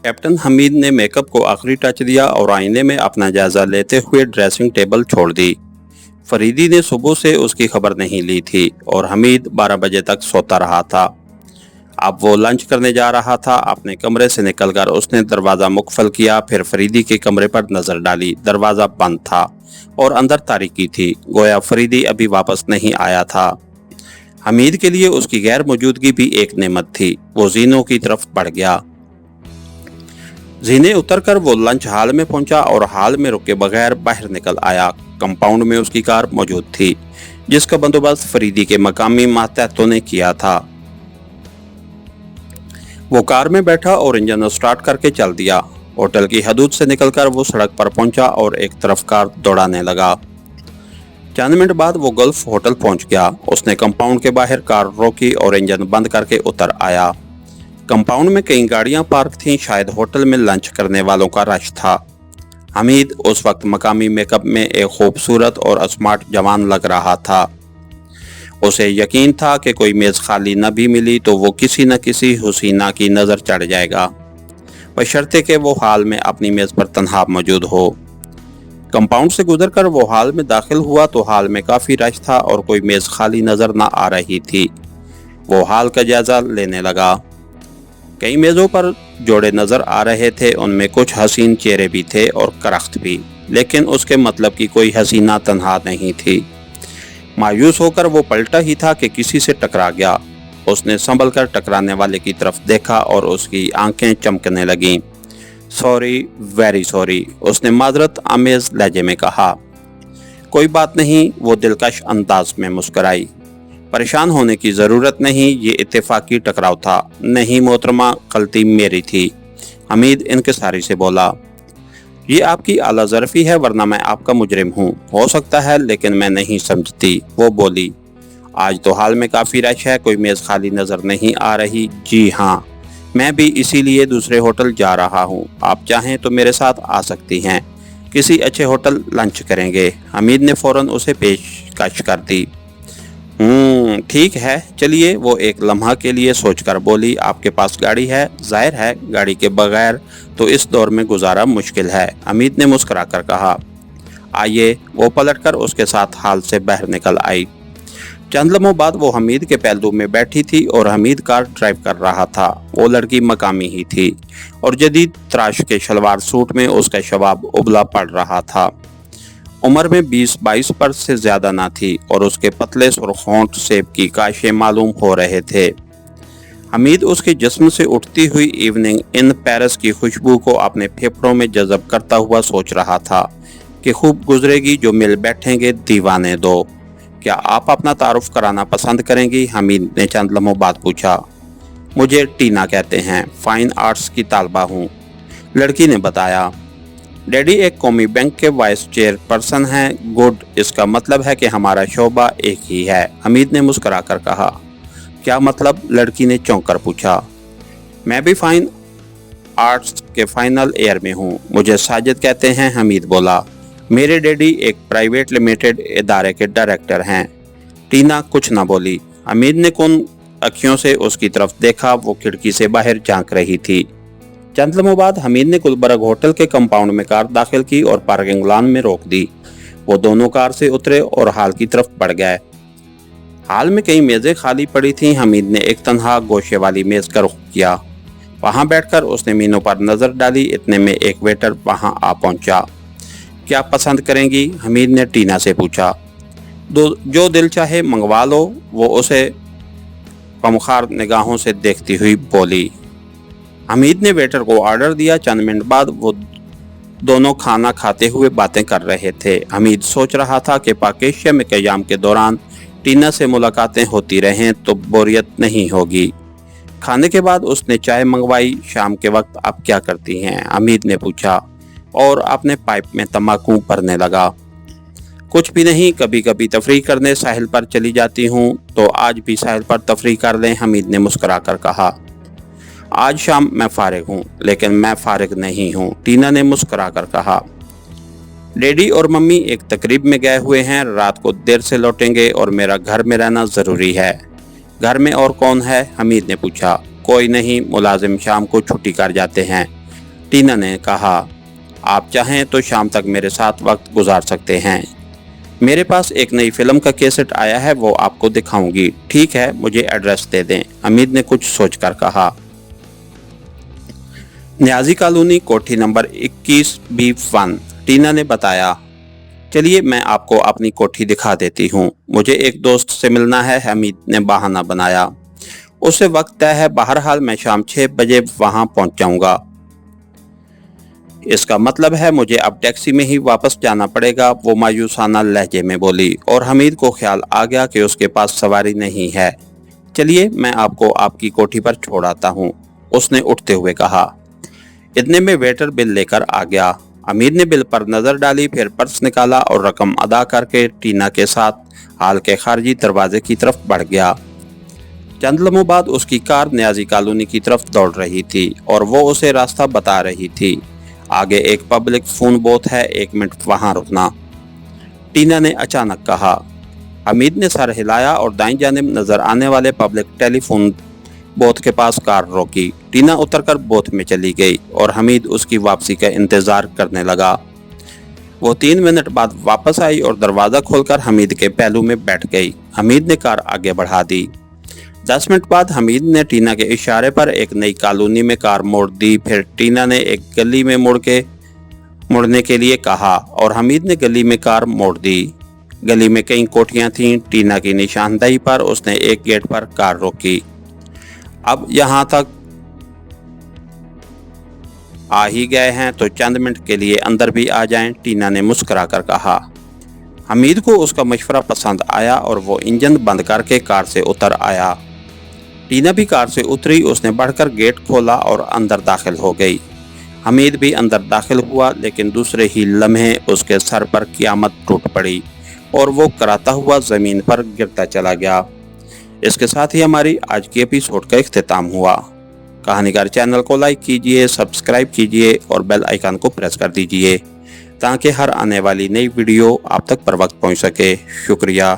Captain Hamid ने makeup को आखिरी टच दिया और आईने में अपना जायजा लेते हुए ड्रेसिंग टेबल छोड़ दी। फरीदी ने सुबह से उसकी खबर नहीं ली थी और हमीद 12 बजे तक सोता रहा था। अब वो लंच करने जा रहा था। अपने कमरे से निकलकर उसने दरवाज़ा मुकफल किया, फिर फरीदी के कमरे पर नजर डाली। दरवाज़ा बंद था और अंदर तारीकी थी, गोया फरीदी अभी वापस नहीं आया था। हमीद के लिए उसकी गैर मौजूदगी भी एक नेमत थी। वो जीनों की तरफ बढ़ गया। जीने उतरकर वो लंच हॉल में पहुंचा और हॉल में रुके बगैर बाहर निकल आया। कंपाउंड में उसकी कार मौजूद थी, जिसका बंदोबस्त फरीदी के मकामी मातहतों ने किया था। वो कार में बैठा और इंजन स्टार्ट करके चल दिया। होटल की हदूद से निकलकर वो सड़क पर पहुंचा और एक तरफ कार दौड़ाने लगा। चंद मिनट बाद वो गल्फ होटल पहुंच गया। उसने कंपाउंड के बाहर कार रोकी और इंजन बंद करके उतर आया। कंपाउंड में कई गाड़ियां पार्क थीं, शायद होटल में लंच करने वालों का रश था। हमीद उस वक्त मकामी मेकअप में एक खूबसूरत और स्मार्ट जवान लग रहा था। उसे यकीन था कि कोई मेज़ खाली न भी मिली तो वो किसी न किसी हुसीना की नज़र चढ़ जाएगा, बशर्ते कि वो हॉल में अपनी मेज़ पर तन्हा मौजूद हो। कंपाउंड से गुजरकर वो हॉल में दाखिल हुआ तो हॉल में काफ़ी रश था और कोई मेज़ खाली नज़र न आ रही थी। वो हॉल का जायज़ा लेने लगा। कई मेज़ों पर जोड़े नज़र आ रहे थे, उनमें कुछ हसीन चेहरे भी थे और करख्त भी, लेकिन उसके मतलब की कोई हसीना तन्हा नहीं थी। मायूस होकर वो पलटा ही था कि किसी से टकरा गया। उसने संभल कर टकराने वाले की तरफ देखा और उसकी आंखें चमकने लगीं। सॉरी, वेरी सॉरी, उसने माजरत आमेज लहजे में कहा। कोई बात नहीं, वो दिलकश अंदाज में मुस्कराई। परेशान होने की ज़रूरत नहीं, ये इत्तेफाकी टकराव था। नहीं मोहतरमा, गलती मेरी थी, हमीद इनकिसारी से बोला। ये आपकी आला ज़रफ़ी है, वरना मैं आपका मुजरिम हूँ। हो सकता है, लेकिन मैं नहीं समझती, वो बोली। आज तो हाल में काफ़ी रश है, कोई मेज़ खाली नज़र नहीं आ रही। जी हाँ, मैं भी इसीलिए दूसरे होटल जा रहा हूँ। आप चाहें तो मेरे साथ आ सकती हैं, किसी अच्छे होटल लंच करेंगे। हमीद ने फ़ौरन उसे पेशकश कर दी। ठीक है, चलिए, वो एक लम्हा के लिए सोचकर बोली। आपके पास गाड़ी है? जाहिर है, गाड़ी के बगैर तो इस दौर में गुजारा मुश्किल है, हमीद ने मुस्कुराकर कहा। आइए, वो पलटकर उसके साथ हाल से बाहर निकल आई। चंद लम्हों बाद वो हमीद के पहलू में बैठी थी और हमीद कार ड्राइव कर रहा था। वो लड़की मकामी ही थी और जदीद तराश के शलवार सूट में उसका शबाब उबला पड़ रहा था। उम्र में 20-22 पर से ज्यादा ना थी और उसके पतले सुर्ख होंठ सेब की काशें मालूम हो रहे थे। हमीद उसके जिस्म से उठती हुई इवनिंग इन पेरिस की खुशबू को अपने फेफड़ों में जज़ब करता हुआ सोच रहा था कि खूब गुजरेगी जो मिल बैठेंगे दीवाने दो। क्या आप अपना तारुफ कराना पसंद करेंगी? हमीद ने चंद लम्हों बाद पूछा। मुझे टीना कहते हैं, फाइन आर्ट्स की तालबा हूँ, लड़की ने बताया। डैडी एक कौमी बैंक के वाइस चेयरपर्सन हैं। गुड, इसका मतलब है कि हमारा शोबा एक ही है, हमीद ने मुस्कुराकर कहा। क्या मतलब? लड़की ने चौंक कर पूछा। मैं भी फाइन आर्ट्स के फाइनल ईयर में हूँ, मुझे साजिद कहते हैं, हमीद बोला। मेरे डैडी एक प्राइवेट लिमिटेड इदारे के डायरेक्टर हैं। टीना कुछ न बोली। हमीद ने कौन अखियों से उसकी तरफ देखा। वो खिड़की से बाहर झांक रही थी। चंद लम्हों बाद हमीद ने गुलबर्ग होटल के कंपाउंड में कार दाखिल की और पार्किंग लॉन में रोक दी। वो दोनों कार से उतरे और हॉल की तरफ बढ़ गए। हॉल में कई मेज़ें खाली पड़ी थीं। हमीद ने एक तन्हा गोशे वाली मेज़ का रुख किया। वहां बैठकर उसने मीनू पर नज़र डाली। इतने में एक वेटर वहां आ पहुंचा। क्या पसंद करेंगी? हमीद ने टीना से पूछा। जो दिल चाहे मंगवा लो, वो उसे कमखार निगाहों से देखती हुई बोली। हमीद ने वेटर को ऑर्डर दिया। चंद मिनट बाद वो दोनों खाना खाते हुए बातें कर रहे थे। हमीद सोच रहा था कि पाकिस्तान में क़याम के दौरान टीना से मुलाकातें होती रहें तो बोरियत नहीं होगी। खाने के बाद उसने चाय मंगवाई। शाम के वक्त आप क्या करती हैं? हमीद ने पूछा और अपने पाइप में तम्बाकू भरने लगा। कुछ भी नहीं, कभी कभी तफरीह करने साहिल पर चली जाती हूँ। तो आज भी साहिल पर तफरीह कर लें, हमीद ने मुस्कुराकर कहा। आज शाम मैं फारिग हूँ, लेकिन मैं फारिग नहीं हूँ, टीना ने मुस्कुराकर कहा। डैडी और मम्मी एक तकरीब में गए हुए हैं, रात को देर से लौटेंगे और मेरा घर में रहना ज़रूरी है। घर में और कौन है? हमीद ने पूछा। कोई नहीं, मुलाजिम शाम को छुट्टी कर जाते हैं। टीना ने कहा, आप चाहें तो शाम तक मेरे साथ वक्त गुजार सकते हैं। मेरे पास एक नई फिल्म का कैसेट आया है, वो आपको दिखाऊंगी। ठीक है, मुझे एड्रेस दे दें, हमीद ने कुछ सोचकर कहा। न्याजी कॉलोनी, कोठी नंबर 21B1, टीना ने बताया। चलिए मैं आपको अपनी कोठी दिखा देती हूँ, मुझे एक दोस्त से मिलना है, हमीद ने बहाना बनाया। उससे वक्त तय है, बहरहाल मैं शाम 6 बजे वहां पहुंच जाऊंगा। इसका मतलब है मुझे अब टैक्सी में ही वापस जाना पड़ेगा, वो मायूसाना लहजे में बोली, और हमीद को ख्याल आ गया कि उसके पास सवारी नहीं है। चलिए मैं आपको आपकी कोठी पर छोड़ आता हूँ, उसने उठते हुए कहा। इतने में वेटर बिल लेकर आ गया। हमीद ने बिल पर नजर डाली, फिर पर्स निकाला और रकम अदा करके टीना के साथ हाल के खारजी दरवाजे की तरफ बढ़ गया। चंद लम्हों बाद उसकी कार न्याजी कॉलोनी की तरफ दौड़ रही थी और वो उसे रास्ता बता रही थी। आगे एक पब्लिक फोन बूथ है, 1 मिनट वहां रुकना, टीना ने अचानक कहा। हमीद ने सर हिलाया और दाईं जानिब नजर आने वाले पब्लिक टेलीफोन बूथ के पास कार रोकी। टीना उतरकर बूथ में चली गई और हमीद उसकी वापसी का इंतजार करने लगा। वो 3 मिनट बाद वापस आई और दरवाजा खोलकर हमीद के पहलू में बैठ गई। हमीद ने कार आगे बढ़ा दी। 10 मिनट बाद हमीद ने टीना के इशारे पर एक नई कॉलोनी में कार मोड़ दी। फिर टीना ने एक गली में मुड़ने के लिए कहा और हमीद ने गली में कार मोड़ दी। गली में कई कोठियां थीं। टीना की निशानदेही पर उसने एक गेट पर कार रोकी। अब यहाँ तक आ ही गए हैं तो चंद मिनट के लिए अंदर भी आ जाएं, टीना ने मुस्कुराकर कहा। हमीद को उसका मशवरा पसंद आया और वो इंजन बंद करके कार से उतर आया। टीना भी कार से उतरी, उसने बढ़कर गेट खोला और अंदर दाखिल हो गई। हमीद भी अंदर दाखिल हुआ, लेकिन दूसरे ही लम्हे उसके सर पर क़यामत टूट पड़ी और वो कराता हुआ ज़मीन पर गिरता चला गया। इसके साथ ही हमारी आज की एपिसोड का इख्तिताम हुआ। कहानीकार चैनल को लाइक कीजिए, सब्सक्राइब कीजिए और बेल आइकन को प्रेस कर दीजिए ताकि हर आने वाली नई वीडियो आप तक पर वक्त पहुंच सके। शुक्रिया।